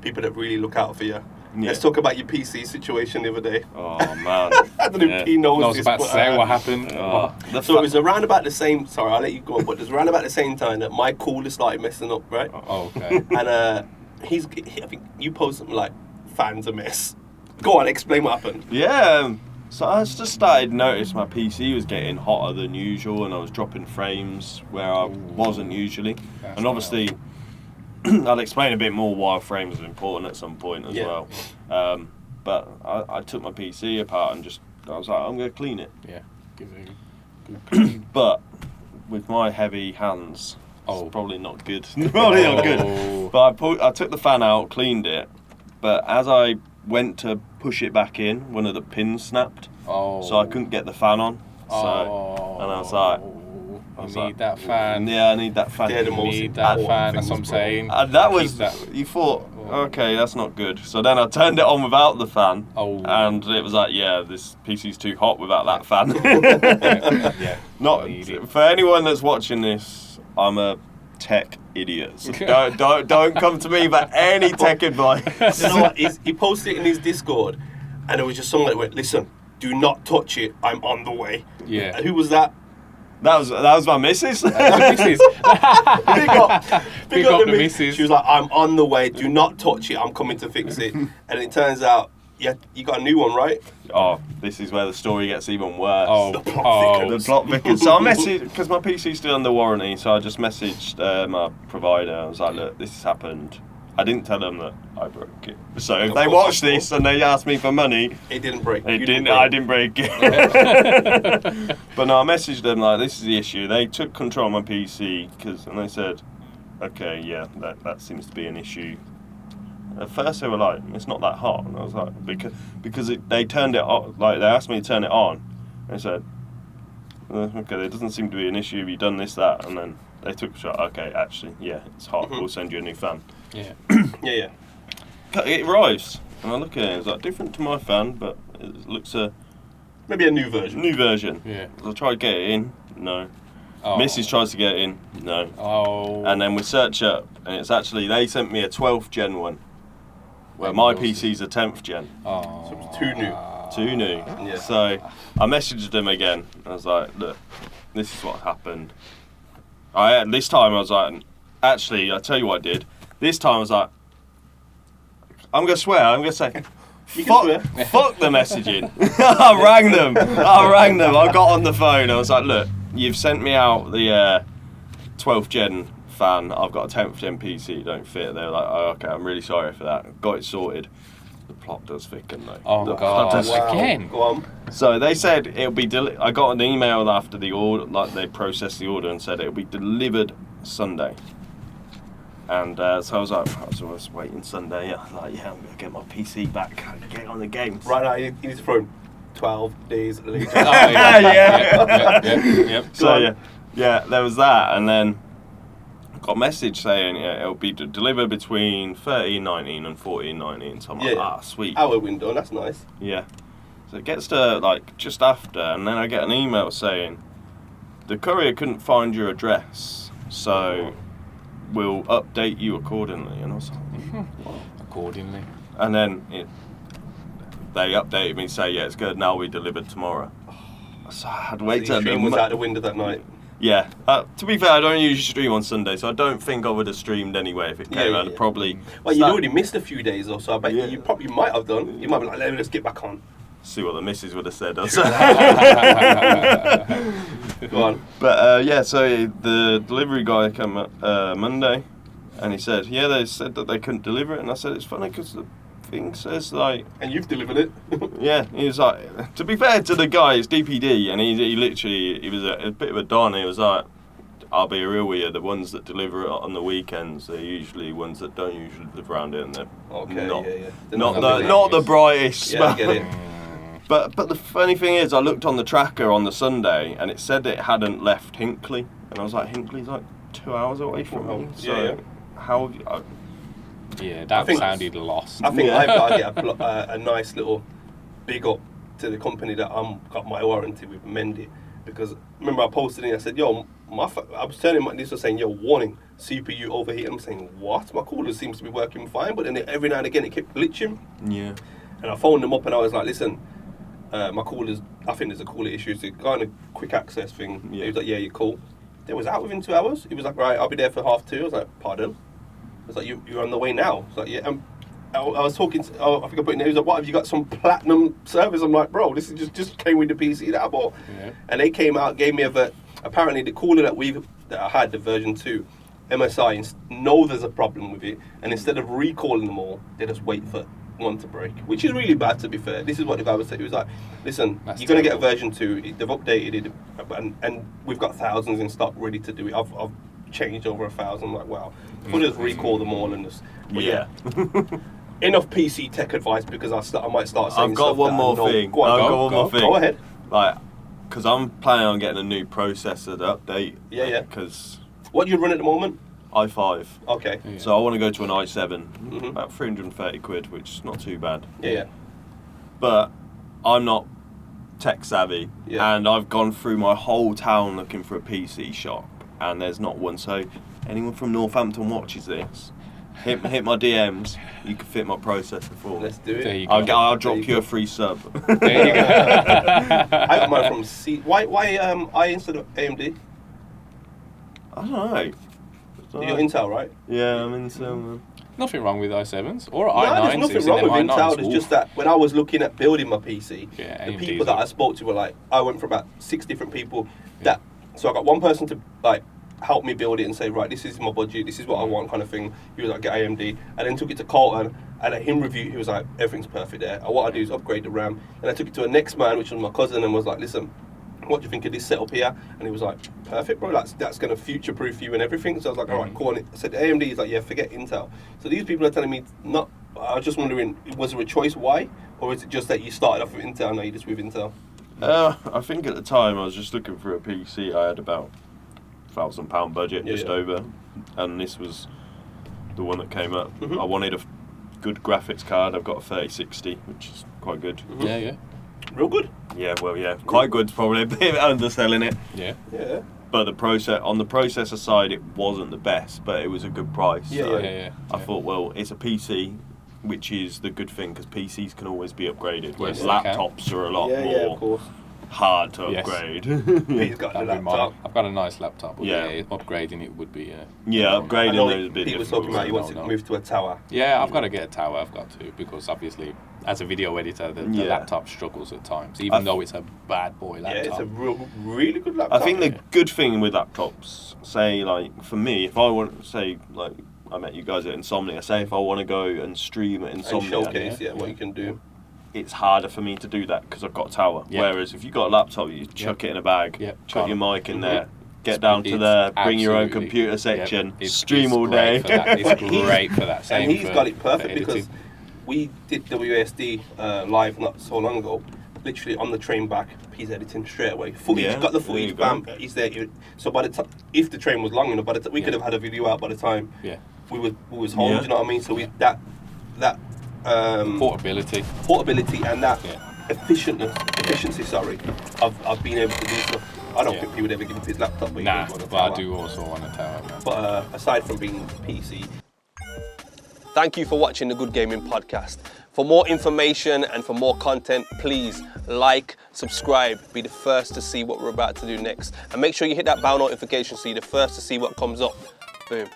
people that really look out for you. Yeah. Let's talk about your PC situation the other day. Oh man. I don't know if he knows I was this, about to but, say what happened. So it was around about the same. Sorry, I'll let you go on. But it was around about the same time that my cooler started messing up, right? Oh, okay. And I think you posted something like "fans a mess." Go on, explain what happened. Yeah. So I just started noticing my PC was getting hotter than usual, and I was dropping frames where I wasn't usually. That's And obviously, I'll explain a bit more why frames are important at some point as well. But I took my PC apart and I was like, I'm going to clean it. Yeah. Give it a good clean. But with my heavy hands, it's probably not good. Oh. Probably not good. But I took the fan out, cleaned it, but as I went to push it back in, one of the pins snapped. So I couldn't get the fan on. And I was like, you need that fan. Yeah, I need that fan. They're the You most need that important fan, that's things, what I'm bro. saying. And that Keep was, that. you thought, okay, that's not good. So then I turned it on without the fan. And it was like, yeah, this PC's too hot without that fan. Yeah. Not for anyone that's watching this, I'm a tech idiot. So don't come to me for any tech advice. You know what? He posted it in his Discord, and it was just something that went, "Listen, do not touch it. I'm on the way." Yeah. And who was that? That was my missus. Big up the the missus. She was like, "I'm on the way. Do not touch it. I'm coming to fix it." And it turns out, yeah, you got a new one, right? Oh, this is where the story gets even worse. The plot thickens. The plot thickens. So I messaged, because my PC's still under warranty, so I just messaged my provider. I was like, look, this has happened. I didn't tell them that I broke it. So if they watch this and they ask me for money, It didn't break. I You didn't break it. But no, I messaged them like, this is the issue. They took control of my PC, and they said, okay, yeah, that seems to be an issue. At first they were like, it's not that hot, and I was like, because they turned it on, like they asked me to turn it on, and I said, okay, there doesn't seem to be an issue, have you done this, that, and then they took a shot, okay, actually, yeah, it's hot, we'll send you a new fan. Yeah. Yeah. It arrives, and I look at it, it's like different to my fan, but it looks Maybe a new version. new version. Yeah. I try to get it in, no. Mrs. tries to get it in, no. And then we search up, and it's actually, they sent me a 12th gen one. Where my PC's a 10th gen. So it's too new. Too new. Yeah. So I messaged them again. I was like, look, this is what happened. This time I was like, actually, I'll tell you what I did. This time I was like, I'm going to swear, I'm going to say, fuck the messaging. I rang them. I got on the phone. I was like, look, you've sent me out the 12th gen fan, I've got a 10th gen PC, don't fit. They were like, oh, okay, I'm really sorry for that. Got it sorted. The plot does thicken though. Oh the God! Again. Go on. So they said it'll be. I got an email after the order, like they processed the order and said it'll be delivered Sunday. And so I was waiting Sunday. I was like, yeah, I'm gonna get my PC back, get on the game. Right now, you need to throw 12 days later. Yep. So yeah, there was that, and then got a message saying it'll be delivered between 13.19 and 14.19. So I'm like, sweet. Hour window, that's nice. Yeah. So it gets to like just after, and then I get an email saying the courier couldn't find your address, so we'll update you accordingly. And I was like, accordingly. And then they updated me, say, yeah, it's good. Now we delivered tomorrow. So I had to wait till the stream was out the window that night. Yeah. To be fair, I don't usually stream on Sunday, so I don't think I would have streamed anyway if it came out. Probably. Well, you'd already missed a few days, though, so I bet you probably might have done. You might be like, let's get back on. See what the missus would have said. Go on. But so the delivery guy came Monday, and he said, yeah, they said that they couldn't deliver it, and I said it's funny because the thing says like. And you've delivered it. Yeah, he was like, to be fair to the guy, it's DPD, and he was a bit of a don. He was like, I'll be real with you, the ones that deliver it on the weekends, they're usually ones that don't usually live around it, and they're not the brightest. Yeah, I get it. But the funny thing is, I looked on the tracker on the Sunday, and it said it hadn't left Hinckley, and I was like, Hinckley's like 2 hours away from me, so how have you... Yeah, that sounded lost. I think I've got to get a nice little big up to the company that got my warranty with, Mendy, because remember I posted it and I said, yo, I was telling this was saying, yo, warning, CPU overheating. I'm saying, what? My cooler seems to be working fine, but then every now and again it kept glitching. Yeah. And I phoned them up and I was like, listen, my cooler's, I think there's a cooler issue. It's a kind of quick access thing. Yeah. He was like, yeah, you're cool. It was out within 2 hours. He was like, right, I'll be there for 2:30. I was like, pardon? I was like, you're on the way now. I was like, yeah. I was talking to, I think I put in there, he was like, what, have you got some platinum service? I'm like, bro, this is just came with the PC that I bought. Yeah. And they came out, gave me apparently the cooler that I had, the version 2, MSI, know there's a problem with it. And instead of recalling them all, they just wait for one to break, which is really bad, to be fair. This is what the guy was saying. He was like, listen, you're going to get a version 2. They've updated it, and we've got thousands in stock ready to do it. I've changed over 1,000. I'm like, wow. We'll just recall them all and just... But yeah. Enough PC tech advice, because I might start saying I've got one more thing. Go ahead. Like, because I'm planning on getting a new processor to update. Yeah. Because What do you run at the moment? i5. Okay. Yeah. So I want to go to an i7, about 330 quid, which is not too bad. Yeah. But I'm not tech savvy, Yeah. and I've gone through my whole town looking for a PC shop, and there's not one. So anyone from Northampton watches this, hit my DMs. You can fit my processor for. Let's do it. There you go. I'll drop you a free sub. There you go. I got mine from C. Why I instead of AMD? I don't know. You're Intel, right? Yeah, I'm Intel. Nothing wrong with i7s or No, i9s. there's nothing wrong with Intel. It's just that when I was looking at building my PC, Yeah, the AMDs people that I spoke to were like, I went for about 6 different people. So I got one person to like help me build it and say, right, this is my budget, this is what I want, kind of thing. He was like, get AMD, and then took it to Colton, and at him review, he was like, everything's perfect there. And what I do is upgrade the RAM. And I took it to a next man, which was my cousin, and was like, listen, what do you think of this setup here? And he was like, perfect, bro, that's going to future-proof you and everything. So I was like, all right, cool. And I said, AMD, he's like, yeah, forget Intel. So these people are telling me, not. I was just wondering, was there a choice why? Or is it just that you started off with Intel, now you're just with Intel? I think at the time I was just looking for a PC. I had about £1,000 budget, just over, and this was the one that came up. I wanted a good graphics card. I've got a 3060, which is quite good. Yeah. Real good? Yeah, well, yeah, quite good. Probably a bit underselling it. Yeah. But the processor side, it wasn't the best, but it was a good price. Yeah. I thought, well, it's a PC, which is the good thing, because PCs can always be upgraded, whereas Yes, they can. laptops are a lot Yeah, of more course. hard to Yes. upgrade. He's got the That'd be laptop. I've got a nice laptop. But Yeah. upgrading it would be. Yeah, I upgrading know is a bit he was difficult. talking about he wants to No. move to a tower. Yeah, I've got to get a tower. I've got to, because obviously, as a video editor, the Yeah. laptop struggles at times, even though it's a bad boy laptop. Yeah, it's a really good laptop. I think the good thing with laptops, say, like, for me, if I want, say, like, I met you guys at Insomnia, say if I want to go and stream at and Insomnia, showcase, what you can do. it's harder for me to do that because I've got a tower. Yeah. Whereas if you've got a laptop, you chuck it in a bag, Yeah. chuck your mic in there, get It's- down to it's there, bring your own absolutely- computer section, yeah, it's stream all day. great for that. It's great for that. And Same he's for- got it for perfect because editing. we did WSD live not so long ago. Literally on the train back, he's editing straight away. Footage, Yeah, got the there you footage, go. bam, he's there. So by the time, if the train was long enough, we could have had a video out by the time we was home. Yeah. Do you know what I mean? So we that Portability. and that Yeah. efficiency. Sorry, of being able to do stuff. I don't think he would ever give up his laptop. But he Nah, does want a but I tower. do also want a tower. Man. But aside from being PC. Thank you for watching the Good Gaming Podcast. For more information and for more content, please like, subscribe, be the first to see what we're about to do next. And make sure you hit that bell notification so you're the first to see what comes up. Boom.